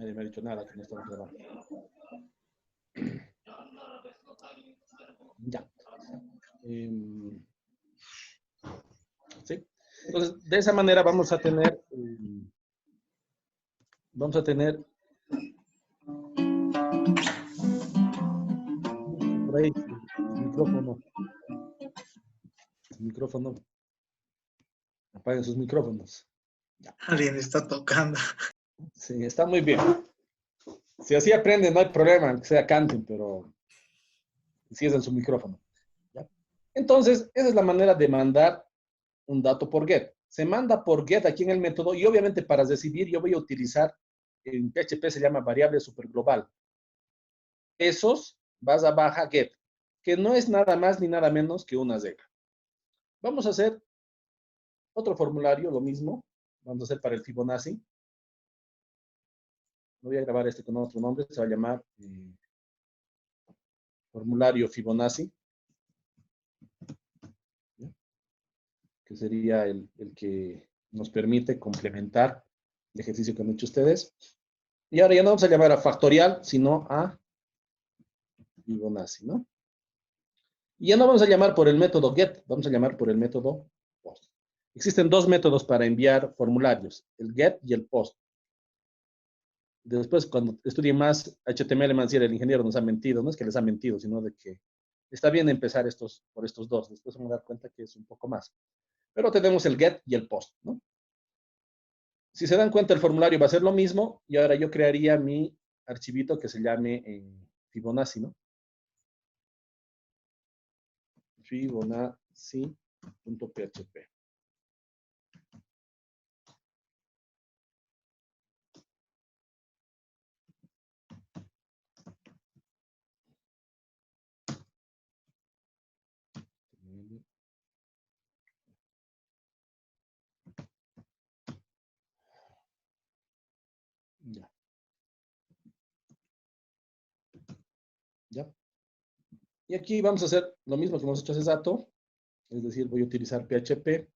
Nadie me ha dicho nada que no estamos grabando. Ya. ¿Sí? Entonces, de esa manera vamos a tener por ahí el micrófono, apaguen sus micrófonos. Ya. Alguien está tocando. Sí, está muy bien. Si así aprenden, no hay problema, que sea canten, pero si es en su micrófono. ¿Ya? Entonces, esa es la manera de mandar un dato por get. Se manda por get aquí en el método y obviamente para recibir yo voy a utilizar, en PHP se llama variable superglobal. Esos barra baja get, que no es nada más ni nada menos que una regla. Vamos a hacer otro formulario, lo mismo. Vamos a hacer para el Fibonacci. Voy a grabar este con otro nombre, se va a llamar formulario Fibonacci, ¿ya? Que sería el que nos permite complementar el ejercicio que han hecho ustedes. Y ahora ya no vamos a llamar a factorial, sino a Fibonacci, ¿no? Y ya no vamos a llamar por el método get, vamos a llamar por el método post. Existen dos métodos para enviar formularios, el get y el post. Después, cuando estudien más HTML, más el ingeniero nos ha mentido, no es que les ha mentido, sino de que está bien empezar por estos dos. Después vamos a dar cuenta que es un poco más. Pero tenemos el get y el post, ¿no? Si se dan cuenta, el formulario va a ser lo mismo y ahora yo crearía mi archivito que se llame Fibonacci, ¿no? Fibonacci.php. Ya. ¿Ya? Y aquí vamos a hacer lo mismo que hemos hecho hace rato, es decir, voy a utilizar PHP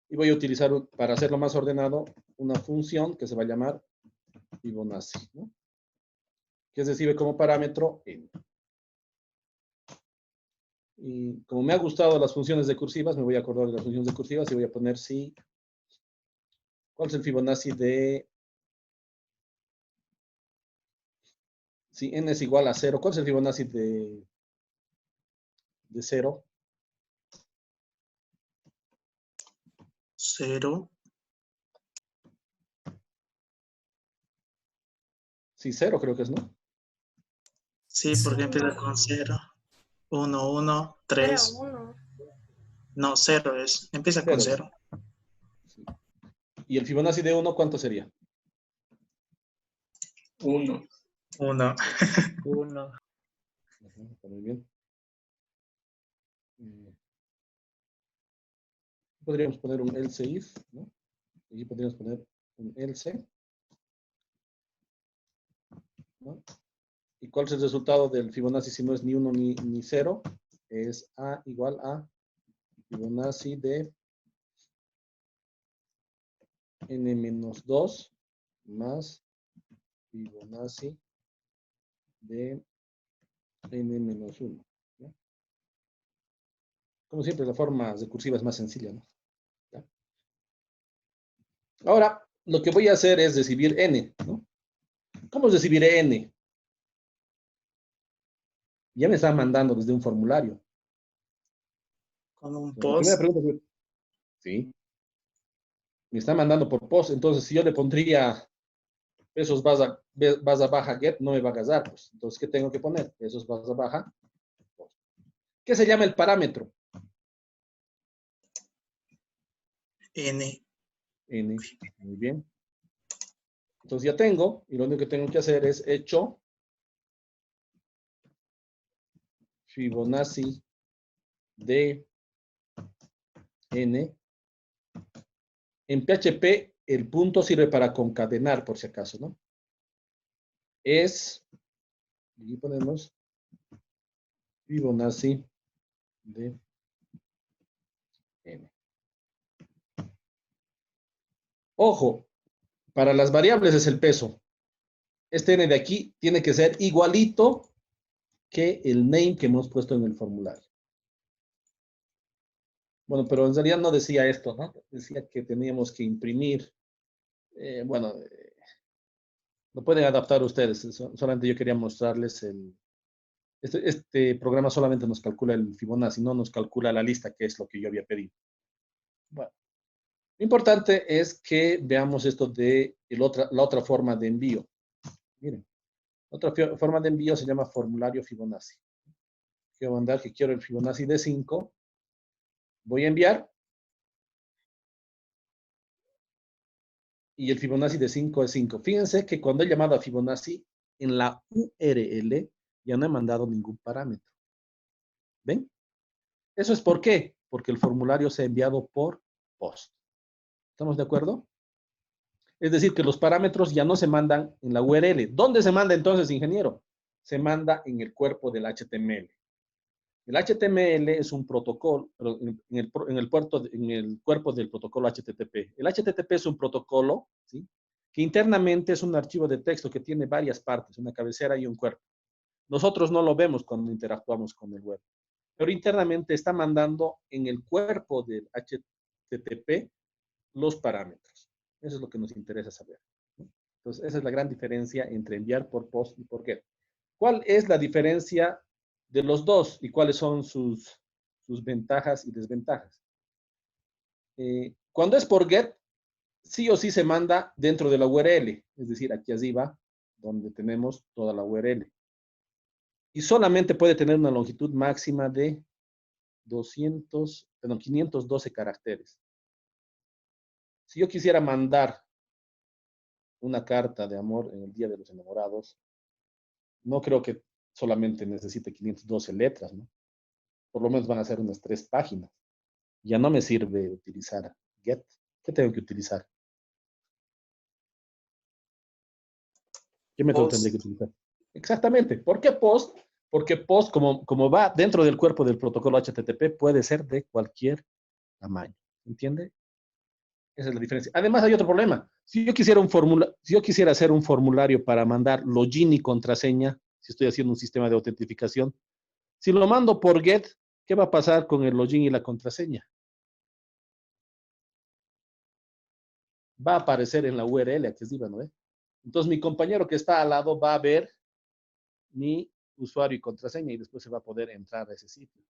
y voy a utilizar, para hacerlo más ordenado, una función que se va a llamar Fibonacci, ¿no? Que recibe como parámetro n. Y como me ha gustado las funciones recursivas, me voy a acordar de las funciones recursivas y voy a poner si. ¿Cuál es el Fibonacci de? Si n es igual a 0, ¿cuál es el Fibonacci de 0? 0. Sí, 0 creo que es, ¿no? Sí, porque empieza con 0. 1, 1, 3. No, 0 es. Empieza con 0. Sí. ¿Y el Fibonacci de 1 cuánto sería? 1. 1. 1. Está muy bien. Podríamos poner un else if, ¿no? Aquí podríamos poner un else, ¿no? ¿Y cuál es el resultado del Fibonacci si no es ni 1 ni 0? Es A igual a Fibonacci de n-2 más Fibonacci de n-1. ¿Ya? Como siempre, la forma recursiva es más sencilla, ¿no? ¿Ya? Ahora, lo que voy a hacer es recibir n, ¿no? ¿Cómo recibiré n? Ya me están mandando desde un formulario. Con un Entonces, la primera post. pregunta es, sí, me está mandando por post, entonces si yo le pondría pesos base baja get, no me va a casar, pues. Entonces, ¿qué tengo que poner? Pesos base baja. ¿Qué se llama el parámetro? N. N. Muy bien. Entonces ya tengo, y lo único que tengo que hacer es hecho Fibonacci de n. En PHP, el punto sirve para concadenar, por si acaso, ¿no? Es, aquí ponemos Fibonacci de n. Ojo, Para las variables es el peso. Este n de aquí tiene que ser igualito que el name que hemos puesto en el formulario. Bueno, pero en realidad no decía esto, ¿no? Decía que teníamos que imprimir. Lo pueden adaptar ustedes. Solamente yo quería mostrarles este programa solamente nos calcula el Fibonacci, no nos calcula la lista, que es lo que yo había pedido. Bueno, lo importante es que veamos esto de la otra forma de envío. Miren, otra forma de envío se llama formulario Fibonacci. Quiero mandar que quiero el Fibonacci de 5. Voy a enviar. Y el Fibonacci de 5 es 5. Fíjense que cuando he llamado a Fibonacci, en la URL ya no he mandado ningún parámetro. ¿Ven? ¿Eso es por qué? Porque el formulario se ha enviado por post. ¿Estamos de acuerdo? Es decir, que los parámetros ya no se mandan en la URL. ¿Dónde se manda entonces, ingeniero? Se manda en el cuerpo del HTML. El HTML es un protocolo, pero en el cuerpo del protocolo HTTP. El HTTP es un protocolo, ¿sí?, que internamente es un archivo de texto que tiene varias partes, una cabecera y un cuerpo. Nosotros no lo vemos cuando interactuamos con el web, pero internamente está mandando en el cuerpo del HTTP los parámetros. Eso es lo que nos interesa saber, ¿no? Entonces, esa es la gran diferencia entre enviar por post y por get. ¿Cuál es la diferencia de los dos y cuáles son sus ventajas y desventajas? Cuando es por get, sí o sí se manda dentro de la URL, es decir, aquí arriba, donde tenemos toda la URL. Y solamente puede tener una longitud máxima de 512 caracteres. Si yo quisiera mandar una carta de amor en el Día de los Enamorados, no creo que solamente necesite 512 letras, ¿no? Por lo menos van a ser unas 3 páginas. Ya no me sirve utilizar get. ¿Qué tengo que utilizar? ¿Qué método tendré que utilizar? Exactamente. ¿Por qué post? Porque post, como va dentro del cuerpo del protocolo HTTP, puede ser de cualquier tamaño. ¿Entiende? Esa es la diferencia. Además, hay otro problema. Si yo quisiera hacer un formulario para mandar login y contraseña, si estoy haciendo un sistema de autentificación, si lo mando por get, ¿qué va a pasar con el login y la contraseña? Va a aparecer en la URL, aquí arriba, ¿no ve? Entonces, mi compañero que está al lado va a ver mi usuario y contraseña y después se va a poder entrar a ese sitio.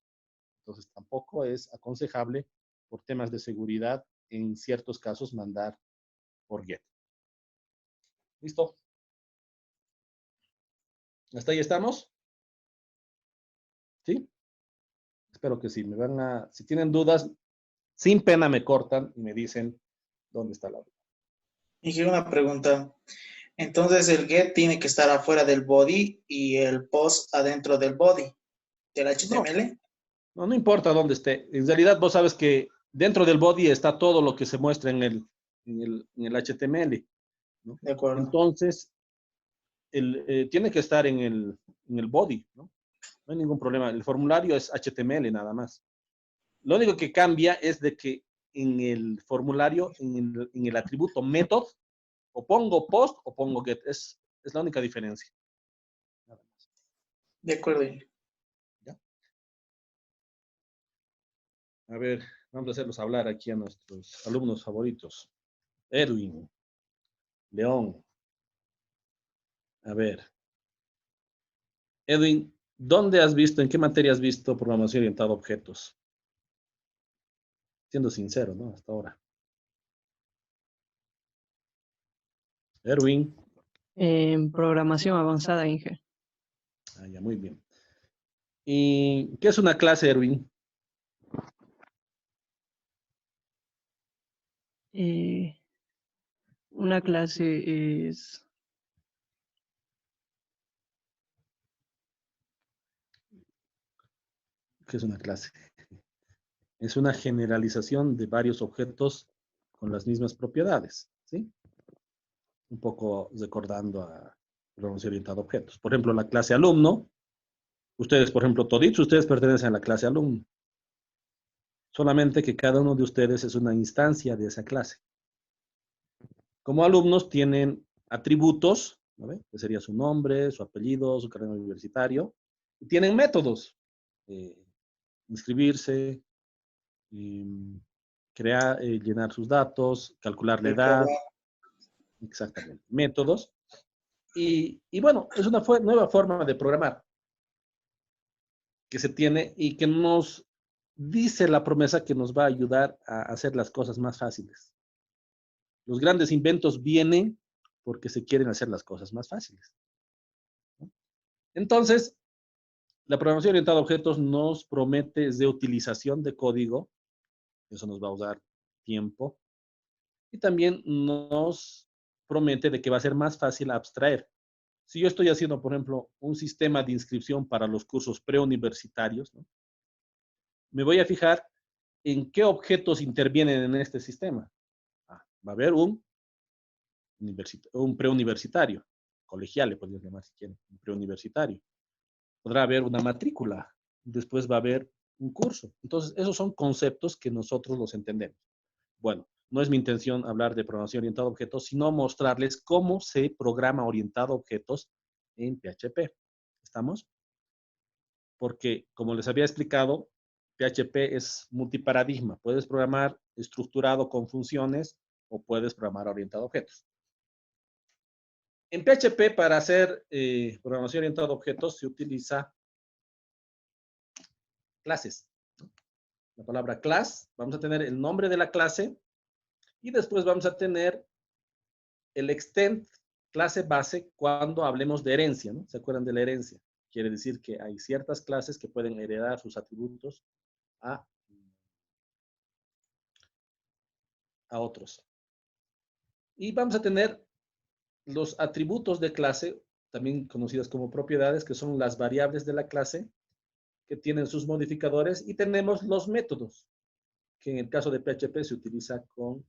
Entonces, tampoco es aconsejable por temas de seguridad en ciertos casos mandar por get. ¿Listo? ¿Hasta ahí estamos? ¿Sí? Espero que sí. Si tienen dudas, sin pena me cortan y me dicen dónde está la duda. Y quiero una pregunta. Entonces el get tiene que estar afuera del body y el post adentro del body, del HTML. No importa dónde esté. En realidad vos sabes que dentro del body está todo lo que se muestra en el HTML, ¿no? De acuerdo. Entonces, tiene que estar en el body, ¿no? No hay ningún problema. El formulario es HTML nada más. Lo único que cambia es de que en el formulario, en el atributo method, o pongo post o pongo get. Es la única diferencia. Nada más. De acuerdo. ¿Ya? A ver, vamos a hacerlos hablar aquí a nuestros alumnos favoritos. Edwin, León. A ver. Edwin, ¿dónde has visto, en qué materia has visto programación orientada a objetos? Siendo sincero, ¿no? Hasta ahora. Erwin. En programación avanzada, Inge. Ah, ya, muy bien. ¿Y qué es una clase, Erwin? Una clase es... ¿Qué es una clase? Es una generalización de varios objetos con las mismas propiedades, ¿sí? Un poco recordando a programación orientada a objetos. Por ejemplo, la clase alumno. Ustedes, por ejemplo, toditos ustedes pertenecen a la clase alumno. Solamente que cada uno de ustedes es una instancia de esa clase. como alumnos tienen atributos, ¿no ve? Que sería su nombre, su apellido, su carrera universitario, y tienen métodos, eh, inscribirse, eh, crear, llenar sus datos, calcular la edad, exactamente, métodos. Y bueno, es una nueva forma de programar que se tiene y que nos dice la promesa que nos va a ayudar a hacer las cosas más fáciles. Los grandes inventos vienen porque se quieren hacer las cosas más fáciles. Entonces, la programación orientada a objetos nos promete de utilización de código, eso nos va a usar tiempo, y también nos promete de que va a ser más fácil abstraer. Si yo estoy haciendo, por ejemplo, un sistema de inscripción para los cursos preuniversitarios, ¿no? Me voy a fijar en qué objetos intervienen en este sistema. Va a haber un preuniversitario, colegial le podrías llamar si quieren, un preuniversitario. Podrá haber una matrícula, después va a haber un curso. Entonces, esos son conceptos que nosotros los entendemos. Bueno, no es mi intención hablar de programación orientada a objetos, sino mostrarles cómo se programa orientado a objetos en PHP. ¿Estamos? Porque, como les había explicado, PHP es multiparadigma. Puedes programar estructurado con funciones o puedes programar orientado a objetos. En PHP, para hacer programación orientada a objetos, se utiliza clases. La palabra class, vamos a tener el nombre de la clase y después vamos a tener el extent, clase base, cuando hablemos de herencia, ¿no? ¿Se acuerdan de la herencia? Quiere decir que hay ciertas clases que pueden heredar sus atributos a otros. Y vamos a tener los atributos de clase, también conocidas como propiedades, que son las variables de la clase, que tienen sus modificadores, y tenemos los métodos, que en el caso de PHP se utiliza con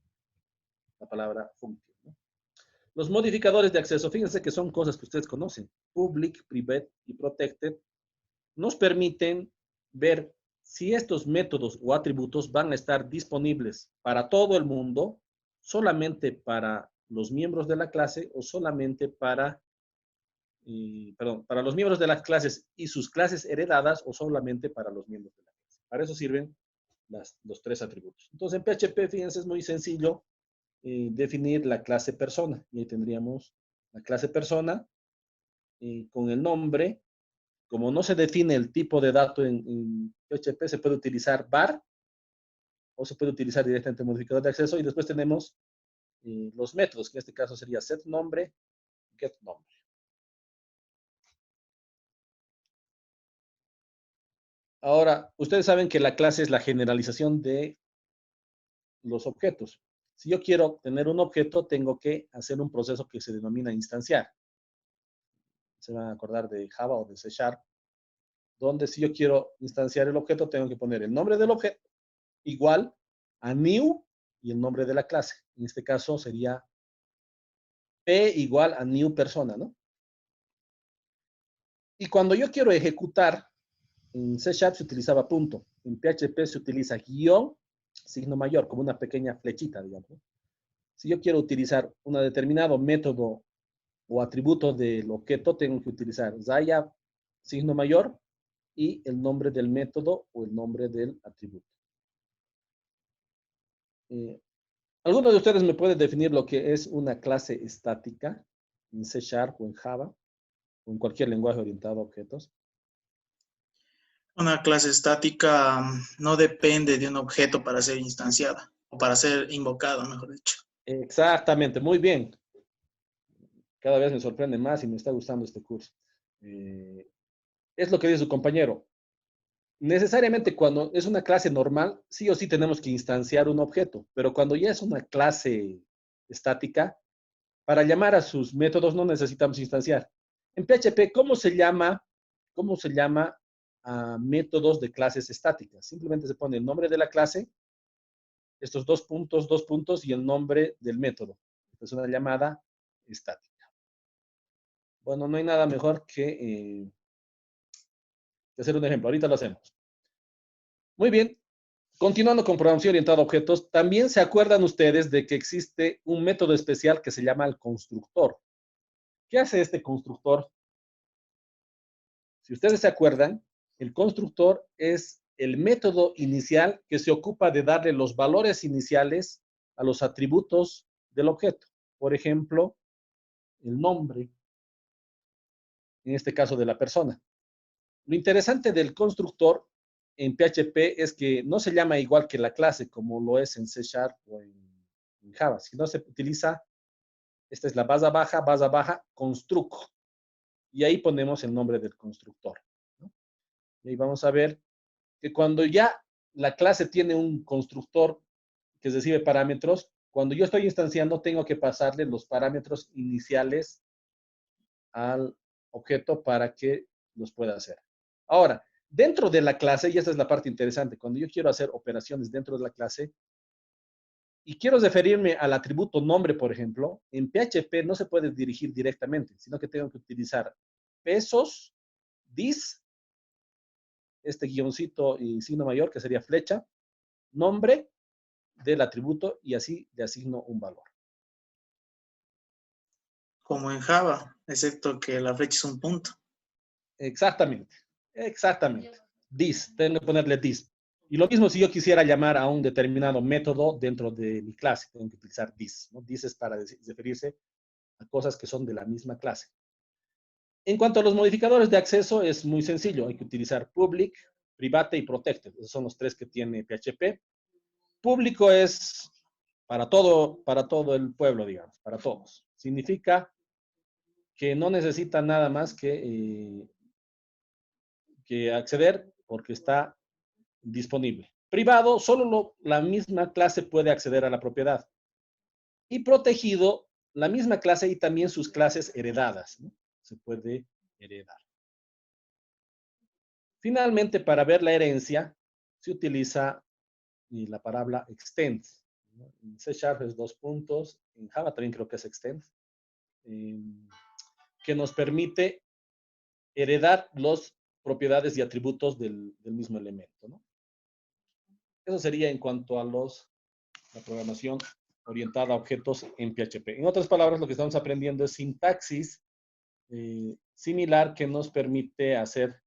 la palabra function, ¿no? Los modificadores de acceso, fíjense que son cosas que ustedes conocen, public, private y protected, nos permiten ver si estos métodos o atributos van a estar disponibles para todo el mundo, solamente para los miembros de la clase o solamente para para los miembros de las clases y sus clases heredadas o solamente para los miembros de la clase. Para eso sirven los tres atributos. Entonces, en PHP, fíjense, es muy sencillo definir la clase persona. Y ahí tendríamos la clase persona con el nombre. Como no se define el tipo de dato en PHP, se puede utilizar var o se puede utilizar directamente el modificador de acceso. Y después tenemos los métodos, que en este caso sería setNombre, getNombre. Ahora, ustedes saben que la clase es la generalización de los objetos. Si yo quiero tener un objeto, tengo que hacer un proceso que se denomina instanciar. Se van a acordar de Java o de C#, donde si yo quiero instanciar el objeto, tengo que poner el nombre del objeto igual a new y el nombre de la clase. En este caso sería P igual a new persona, ¿no? Y cuando yo quiero ejecutar, en C# se utilizaba punto, en PHP se utiliza guión, signo mayor, como una pequeña flechita, digamos. Si yo quiero utilizar un determinado método o atributo del objeto, tengo que utilizar Zaya, signo mayor, y el nombre del método o el nombre del atributo. ¿Alguno de ustedes me puede definir lo que es una clase estática en C# o en Java o en cualquier lenguaje orientado a objetos? Una clase estática no depende de un objeto para ser instanciada o para ser invocado, mejor dicho. Exactamente, muy bien. Cada vez me sorprende más y me está gustando este curso. Es lo que dice su compañero. Necesariamente cuando es una clase normal, sí o sí tenemos que instanciar un objeto, pero cuando ya es una clase estática, para llamar a sus métodos no necesitamos instanciar. En PHP, cómo se llama a métodos de clases estáticas? Simplemente se pone el nombre de la clase, estos dos puntos y el nombre del método. Esta es una llamada estática. Bueno, no hay nada mejor que hacer un ejemplo. Ahorita lo hacemos. Muy bien. Continuando con programación orientada a objetos, también se acuerdan ustedes de que existe un método especial que se llama el constructor. ¿Qué hace este constructor? Si ustedes se acuerdan, el constructor es el método inicial que se ocupa de darle los valores iniciales a los atributos del objeto. Por ejemplo, el nombre, en este caso de la persona. Lo interesante del constructor en PHP es que no se llama igual que la clase como lo es en C# o en Java, sino se utiliza, esta es la barra baja, construct. Y ahí ponemos el nombre del constructor, ¿no? Y ahí vamos a ver que cuando ya la clase tiene un constructor que recibe parámetros, cuando yo estoy instanciando tengo que pasarle los parámetros iniciales al objeto para que los pueda hacer. Ahora, dentro de la clase, y esta es la parte interesante, cuando yo quiero hacer operaciones dentro de la clase y quiero referirme al atributo nombre, por ejemplo, en PHP no se puede dirigir directamente, sino que tengo que utilizar pesos, dis, este guioncito y signo mayor, que sería flecha, nombre del atributo, y así le asigno un valor. Como en Java, excepto que la flecha es un punto. Exactamente, exactamente. This, tengo que ponerle this. Y lo mismo si yo quisiera llamar a un determinado método dentro de mi clase, tengo que utilizar this, ¿no? This es para referirse a cosas que son de la misma clase. En cuanto a los modificadores de acceso, es muy sencillo. Hay que utilizar public, private y protected. Esos son los tres que tiene PHP. Público es para todo el pueblo, digamos, para todos. Significa que no necesita nada más que acceder porque está disponible. Privado, solo la misma clase puede acceder a la propiedad. Y protegido, la misma clase y también sus clases heredadas, ¿no? Se puede heredar. Finalmente, para ver la herencia, se utiliza la palabra extend, ¿no? En C# es 2 puntos, en Java también creo que es extend, que nos permite heredar las propiedades y atributos del mismo elemento, ¿no? Eso sería en cuanto a la programación orientada a objetos en PHP. En otras palabras, lo que estamos aprendiendo es sintaxis similar que nos permite hacer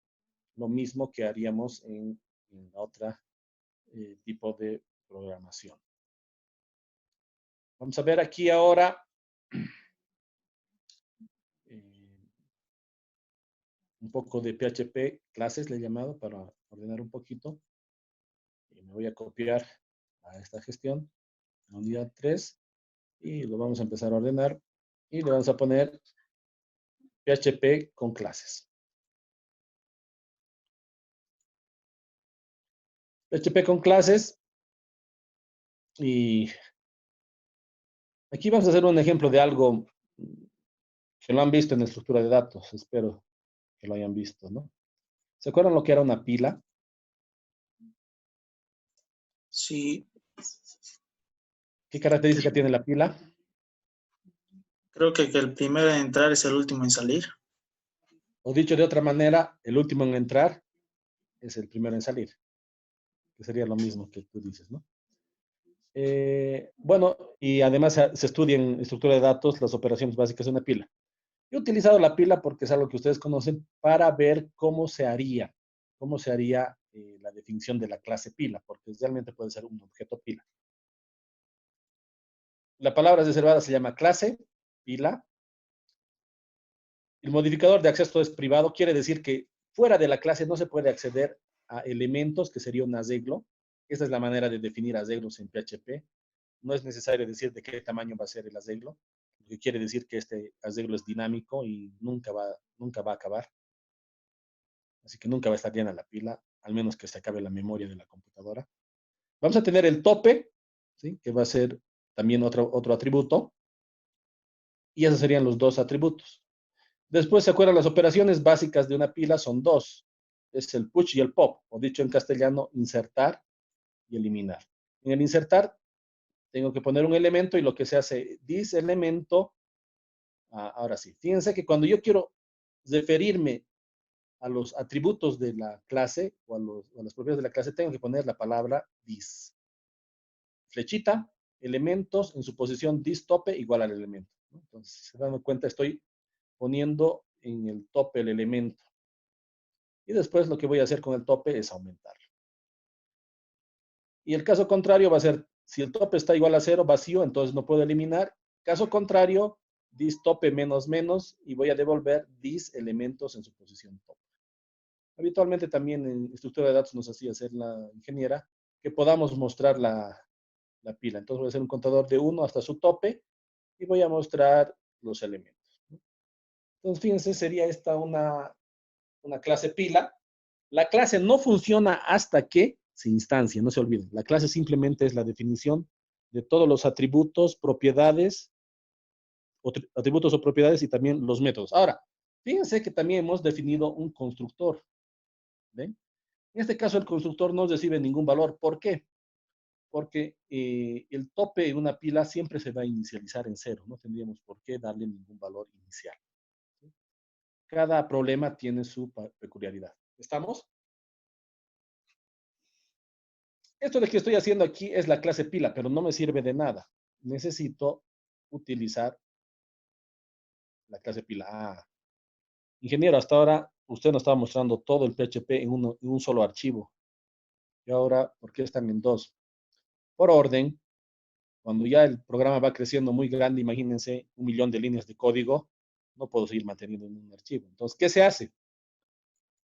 lo mismo que haríamos en la otra tipo de programación. Vamos a ver aquí ahora un poco de PHP clases, le he llamado para ordenar un poquito. Y me voy a copiar a esta gestión, la unidad 3, y lo vamos a empezar a ordenar y le vamos a poner PHP con clases. PHP con clases, y aquí vamos a hacer un ejemplo de algo que lo han visto en la estructura de datos, espero que lo hayan visto, ¿no? ¿Se acuerdan lo que era una pila? Sí. ¿Qué característica tiene la pila? Creo que el primero en entrar es el último en salir. O dicho de otra manera, el último en entrar es el primero en salir, que sería lo mismo que tú dices, ¿no? Bueno, y además se estudia en estructura de datos las operaciones básicas de una pila. He utilizado la pila porque es algo que ustedes conocen para ver cómo se haría la definición de la clase pila, porque realmente puede ser un objeto pila. La palabra reservada se llama clase, pila. El modificador de acceso es privado, quiere decir que fuera de la clase no se puede acceder a elementos, que sería un arreglo. Esta es la manera de definir arreglos en PHP. No es necesario decir de qué tamaño va a ser el arreglo, lo que quiere decir que este arreglo es dinámico y nunca va a acabar. Así que nunca va a estar llena la pila, al menos que se acabe la memoria de la computadora. Vamos a tener el tope, ¿sí? Que va a ser también otro atributo. Y esos serían los dos atributos. Después, ¿se acuerdan? Las operaciones básicas de una pila son dos. Es el push y el pop, o dicho en castellano, insertar y eliminar. En el insertar, tengo que poner un elemento y lo que se hace, this elemento, ahora sí, fíjense que cuando yo quiero referirme a los atributos de la clase o a las propiedades de la clase tengo que poner la palabra this. Flechita, elementos en su posición this tope igual al elemento, ¿no? Entonces, si se dan cuenta, estoy poniendo en el tope el elemento. Y después lo que voy a hacer con el tope es aumentarlo. Y el caso contrario va a ser, si el tope está igual a 0, vacío, entonces no puedo eliminar. Caso contrario, this tope menos menos, y voy a devolver this elementos en su posición tope. Habitualmente también en estructura de datos nos hacía hacer la ingeniera que podamos mostrar la pila. Entonces voy a hacer un contador de 1 hasta su tope y voy a mostrar los elementos. Entonces, fíjense, sería esta una clase pila. La clase no funciona hasta que se instancia, no se olviden. La clase simplemente es la definición de todos los atributos, propiedades, atributos o propiedades y también los métodos. Ahora, fíjense que también hemos definido un constructor. ¿Ven? En este caso, el constructor no recibe ningún valor. ¿Por qué? Porque el tope en una pila siempre se va a inicializar en 0. No tendríamos por qué darle ningún valor inicial. ¿Sí? Cada problema tiene su peculiaridad. ¿Estamos? Esto de que estoy haciendo aquí es la clase pila, pero no me sirve de nada. Necesito utilizar la clase pila. Ingeniero, hasta ahora usted nos estaba mostrando todo el PHP en un solo archivo. Y ahora, ¿por qué están en dos? Por orden, cuando ya el programa va creciendo muy grande, imagínense 1.000.000 de líneas de código, no puedo seguir manteniendo en un archivo. Entonces, ¿qué se hace?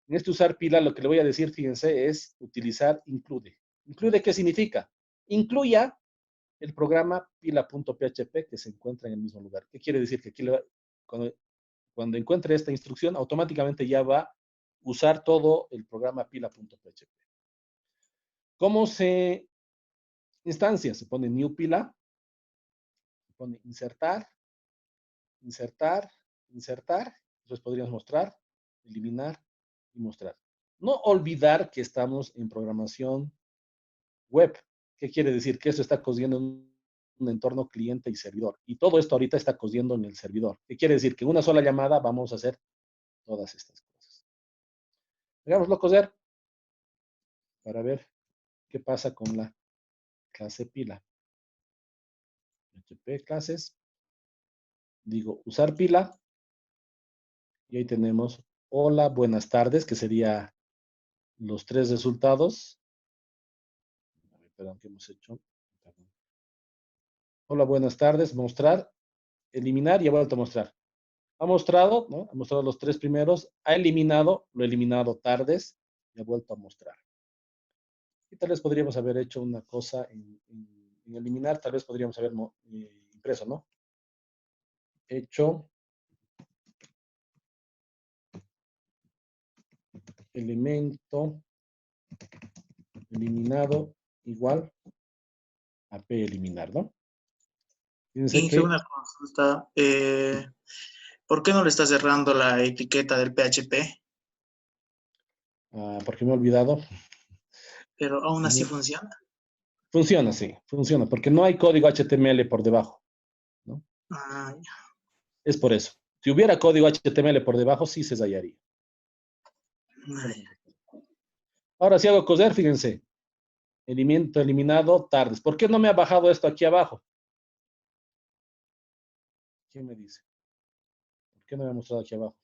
En este usar pila, lo que le voy a decir, fíjense, es utilizar include. ¿Include qué significa? Incluya el programa pila.php que se encuentra en el mismo lugar. ¿Qué quiere decir? Que aquí cuando encuentre esta instrucción, automáticamente ya va a usar todo el programa pila.php. ¿Cómo se instancia? Se pone new pila, se pone insertar, insertar, insertar. Entonces podríamos mostrar, eliminar y mostrar. No olvidar que estamos en programación web. ¿Qué quiere decir? Que esto está cosiendo en un entorno cliente y servidor. Y todo esto ahorita está cosiendo en el servidor. ¿Qué quiere decir? Que una sola llamada vamos a hacer todas estas cosas. Hagámoslo coser para ver qué pasa con la clase pila. PHP clases. Digo usar pila. Y ahí tenemos hola, buenas tardes, que sería los 3 resultados. A ver, perdón, ¿qué hemos hecho? Perdón. Hola, buenas tardes, mostrar, eliminar y ha vuelto a mostrar. Ha mostrado, ¿no? Ha mostrado los 3 primeros, ha eliminado, lo he eliminado tardes y ha vuelto a mostrar. Y tal vez podríamos haber hecho una cosa en eliminar, tal vez podríamos haber impreso, ¿no? Hecho elemento eliminado igual a p eliminar, ¿no? Fíjense Inge, que, una consulta. ¿Por qué no le está cerrando la etiqueta del PHP? porque me he olvidado. Pero aún así No, funciona. funciona, sí, funciona, porque no hay código HTML por debajo, ¿no? Ah, Es por eso. Si hubiera código HTML por debajo, sí se hallaría. Ahora, si hago coser, fíjense, elemento eliminado, tardes. ¿Por qué no me ha bajado esto aquí abajo? ¿Quién me dice? ¿Por qué no me ha mostrado aquí abajo?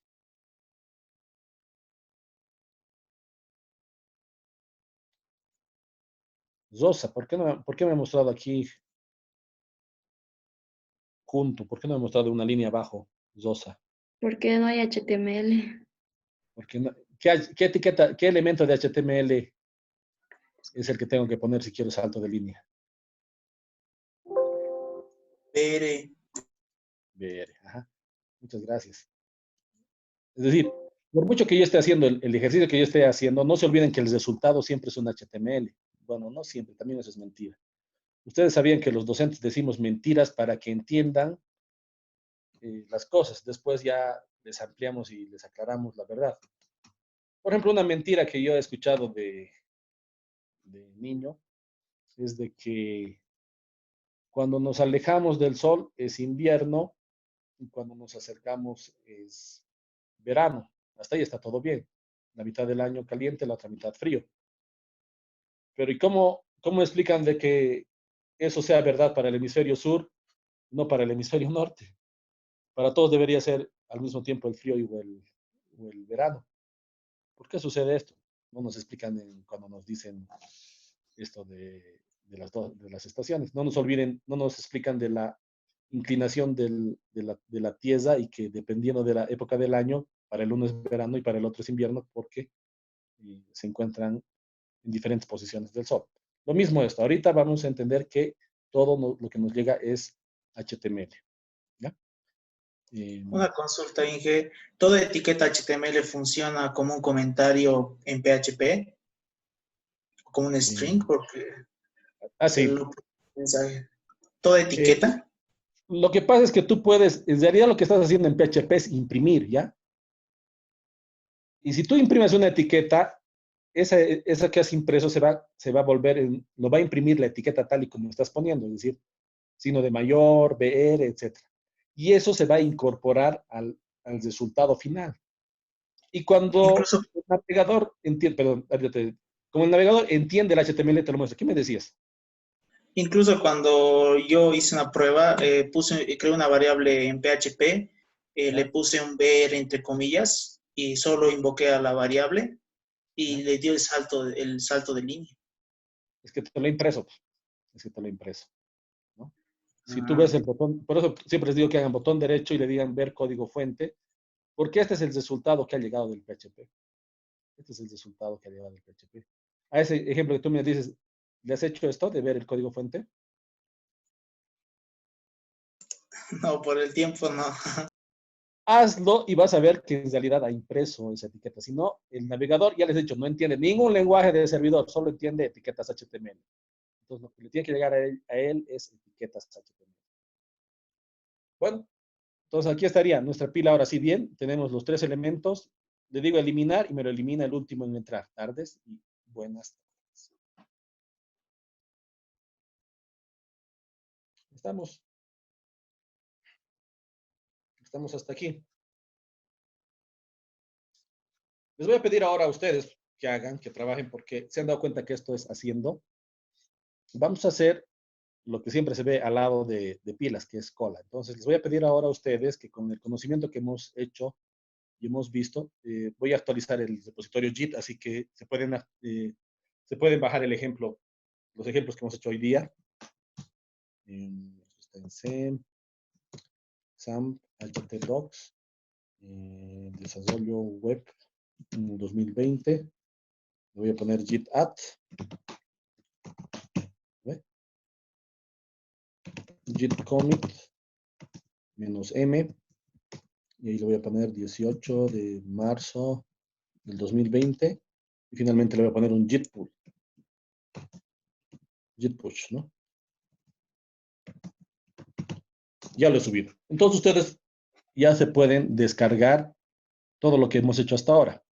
Zosa, ¿por qué me ha mostrado aquí junto? ¿Por qué no me ha mostrado una línea abajo? Zosa. ¿Por qué no hay HTML? ¿Qué etiqueta, qué elemento de HTML es el que tengo que poner si quiero salto de línea? Pere. Ver, ajá. Muchas gracias. Es decir, por mucho que yo esté haciendo el ejercicio que yo esté haciendo, no se olviden que el resultado siempre es un HTML. Bueno, no siempre, también eso es mentira. Ustedes sabían que los docentes decimos mentiras para que entiendan las cosas. Después ya les ampliamos y les aclaramos la verdad. Por ejemplo, una mentira que yo he escuchado de niño es de que cuando nos alejamos del sol es invierno y cuando nos acercamos es verano. Hasta ahí está todo bien. la mitad del año caliente, la otra mitad frío. Pero ¿y cómo explican de que eso sea verdad para el hemisferio sur, no para el hemisferio norte? Para todos debería ser al mismo tiempo el frío o el verano. ¿Por qué sucede esto? No nos explican cuando nos dicen esto de las estaciones. No nos olviden, no nos explican de la inclinación de la Tierra y que dependiendo de la época del año, para el uno es verano y para el otro es invierno, porque se encuentran en diferentes posiciones del Sol. Lo mismo esto, ahorita vamos a entender que todo lo que nos llega es HTML. ¿Ya? Una consulta, Inge. ¿Toda etiqueta HTML funciona como un comentario en PHP? ¿Como un string? Porque sí. mensaje. ¿Toda etiqueta? Lo que pasa es que tú puedes, en realidad lo que estás haciendo en PHP es imprimir, ¿ya? Y si tú imprimes una etiqueta, esa que has impreso se va a volver, lo va a imprimir la etiqueta tal y como estás poniendo, es decir, signo de mayor, BR, etc. Y eso se va a incorporar al resultado final. Y cuando Incluso, el navegador entiende, perdón, como el navegador entiende el HTML, te lo muestra. ¿Qué me decías? incluso cuando yo hice una prueba, creé una variable en PHP, le puse un BR entre comillas y solo invoqué a la variable y le dio el salto de línea. Es que te lo he impreso. Es que te lo he impreso. ¿No? Si tú Ah, ves el botón, por eso siempre les digo que hagan botón derecho y le digan ver código fuente, porque este es el resultado que ha llegado del PHP. Este es el resultado que ha llegado del PHP. A ese ejemplo que tú me dices, ¿le has hecho esto de ver el código fuente? no, por el tiempo no. Hazlo y vas a ver que en realidad ha impreso esa etiqueta. Si no, el navegador, ya les he dicho, no entiende ningún lenguaje de servidor, solo entiende etiquetas HTML. Entonces, lo que le tiene que llegar a él es etiquetas HTML. Bueno, entonces aquí estaría nuestra pila ahora sí bien. Tenemos los tres elementos. Le digo eliminar y me lo elimina el último en entrar. Tardes y buenas tardes. Estamos hasta aquí. Les voy a pedir ahora a ustedes que hagan, que trabajen, porque se han dado cuenta que esto es haciendo. Vamos a hacer lo que siempre se ve al lado de pilas, que es cola. Entonces, les voy a pedir ahora a ustedes que con el conocimiento que hemos hecho y hemos visto, voy a actualizar el repositorio JIT, así que se pueden bajar los ejemplos que hemos hecho hoy día. Está en SEM, SAMP, HTDocs, desarrollo web 2020. Le voy a poner JIT at. JIT commit -m. Y ahí le voy a poner 18 de marzo del 2020. Y finalmente le voy a poner un JIT pull. JIT push, ¿no? Ya lo he subido. Entonces ustedes ya se pueden descargar todo lo que hemos hecho hasta ahora.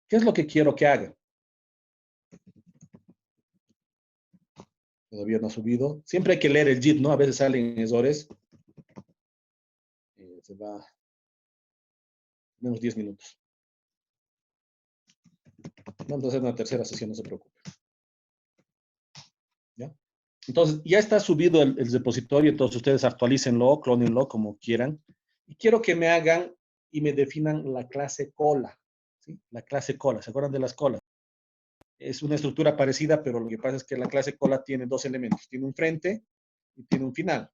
¿Qué es lo que quiero que hagan? Todavía no ha subido. Siempre hay que leer el JIT, ¿no? A veces salen errores. Se va menos 10 minutos. Vamos a hacer una tercera sesión, no se preocupe. ¿Ya? Entonces, ya está subido el repositorio, entonces ustedes actualícenlo, clónenlo como quieran. Y quiero que me hagan y me definan la clase cola. ¿Sí? La clase cola, ¿se acuerdan de las colas? Es una estructura parecida, pero lo que pasa es que la clase cola tiene dos elementos. Tiene un frente y tiene un final.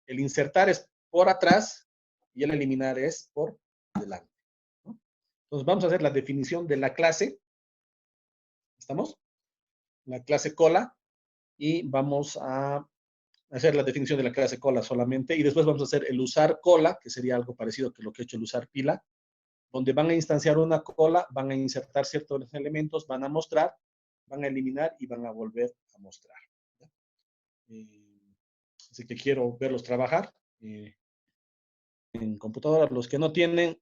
El insertar es por atrás y el eliminar es por delante. ¿No? Entonces, vamos a hacer la definición de la clase. ¿Estamos? La clase cola. Y vamos a hacer la definición de la clase cola solamente, y después vamos a hacer el usar cola, que sería algo parecido que lo que he hecho el usar pila, donde van a instanciar una cola, van a insertar ciertos elementos, van a mostrar, van a eliminar y van a volver a mostrar. Así que quiero verlos trabajar en computadora. Los que no tienen,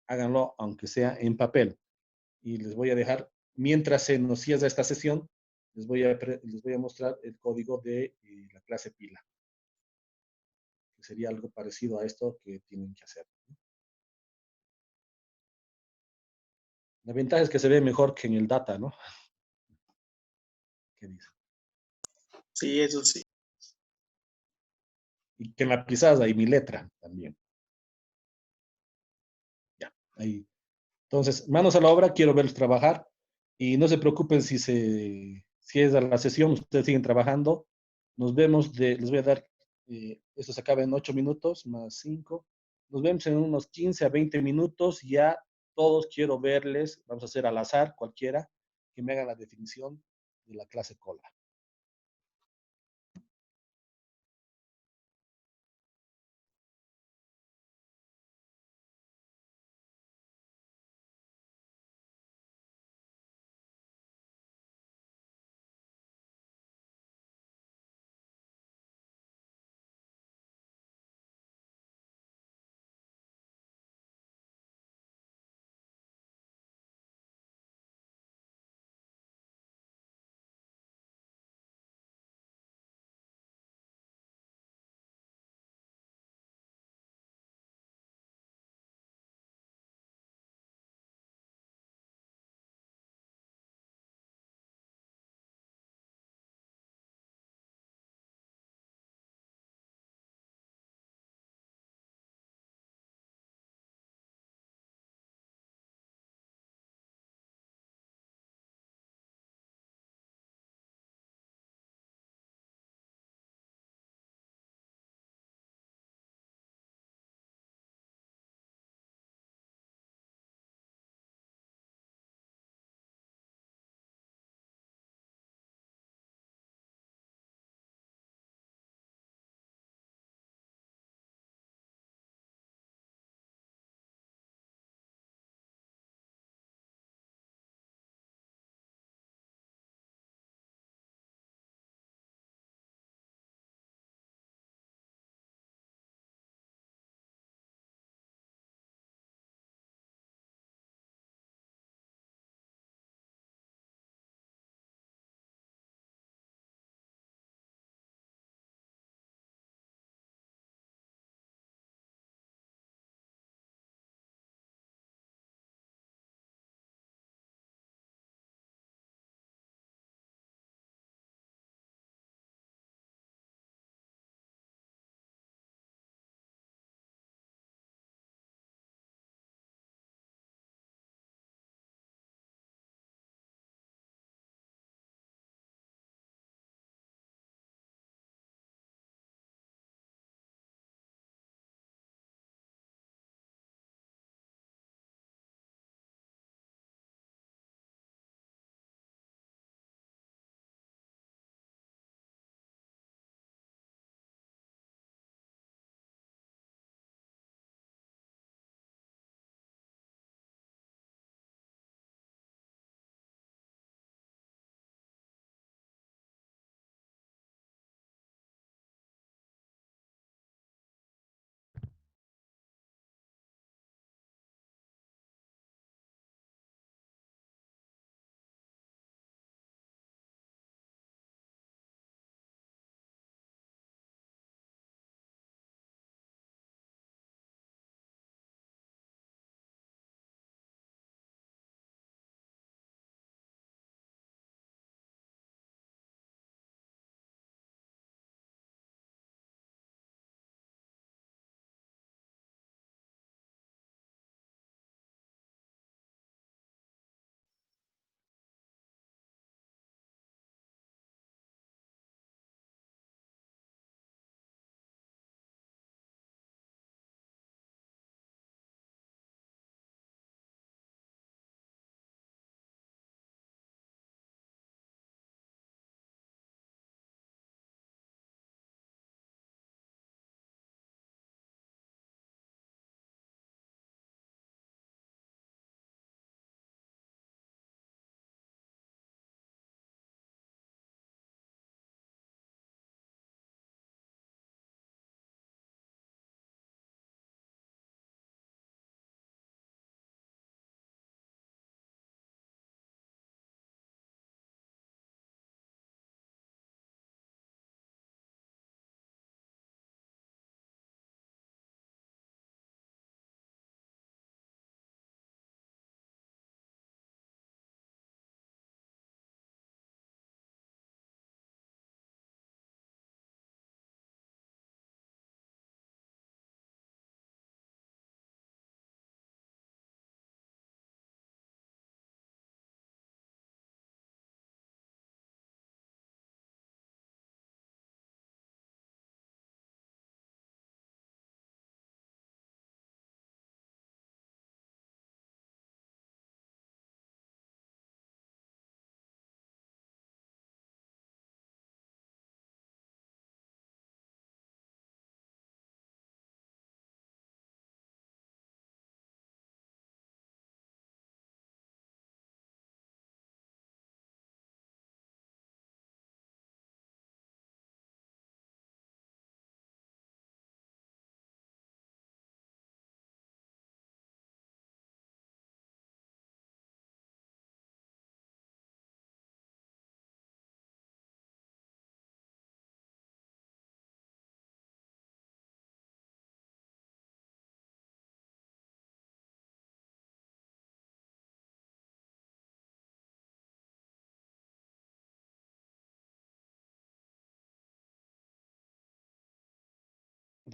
háganlo aunque sea en papel. Y les voy a dejar, mientras se nos cierra esta sesión, les voy a mostrar el código de la clase pila, que sería algo parecido a esto que tienen que hacer. La ventaja es que se ve mejor que en el data, ¿no? ¿Qué dice? Sí, eso sí. Y que en la pizarra y mi letra también. Ya, ahí. Entonces, manos a la obra, quiero verlos trabajar y no se preocupen si es a la sesión, ustedes siguen trabajando. Nos vemos, les voy a dar, esto se acaba en 8 minutos más 5. Nos vemos en unos 15 a 20 minutos. Ya todos quiero verles, vamos a hacer al azar, cualquiera, que me hagan la definición de la clase cola.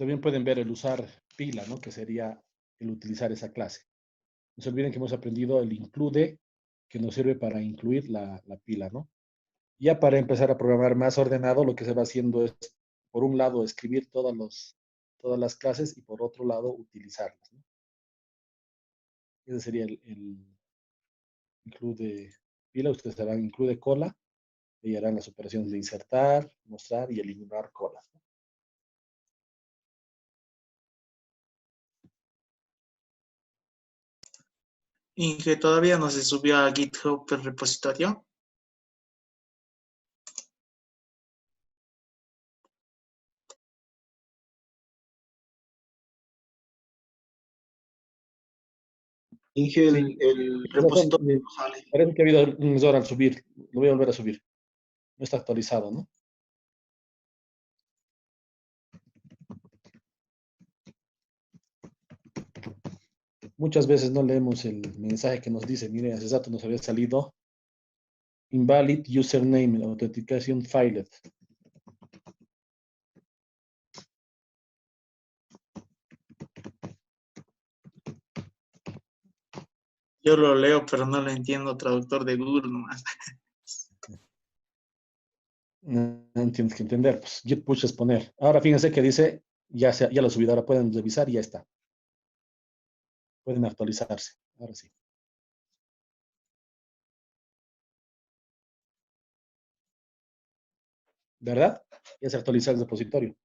también pueden ver el usar pila, ¿no? Que sería el utilizar esa clase. No se olviden que hemos aprendido el include, que nos sirve para incluir la pila, ¿no? Ya para empezar a programar más ordenado, lo que se va haciendo es, por un lado, escribir todas las clases y por otro lado, utilizarlas, ¿no? Ese sería el include pila. Ustedes harán include cola y harán las operaciones de insertar, mostrar y eliminar colas, ¿no? Inge, todavía no se subió a GitHub el repositorio. Inge, Sí, el esas son, repositorio no sale. parece que ha habido un error al subir. Lo voy a volver a subir. No está actualizado, ¿no? Muchas veces no leemos el mensaje que nos dice, mire, hace rato nos había salido invalid username, authentication failed. Yo lo leo, pero no lo entiendo, traductor de Google nomás. No tienes que entender, pues git push es poner. Ahora fíjense que dice, ya lo subí, ahora pueden revisar y ya está. Pueden actualizarse, ahora sí. ¿Verdad? Ya se actualiza el repositorio.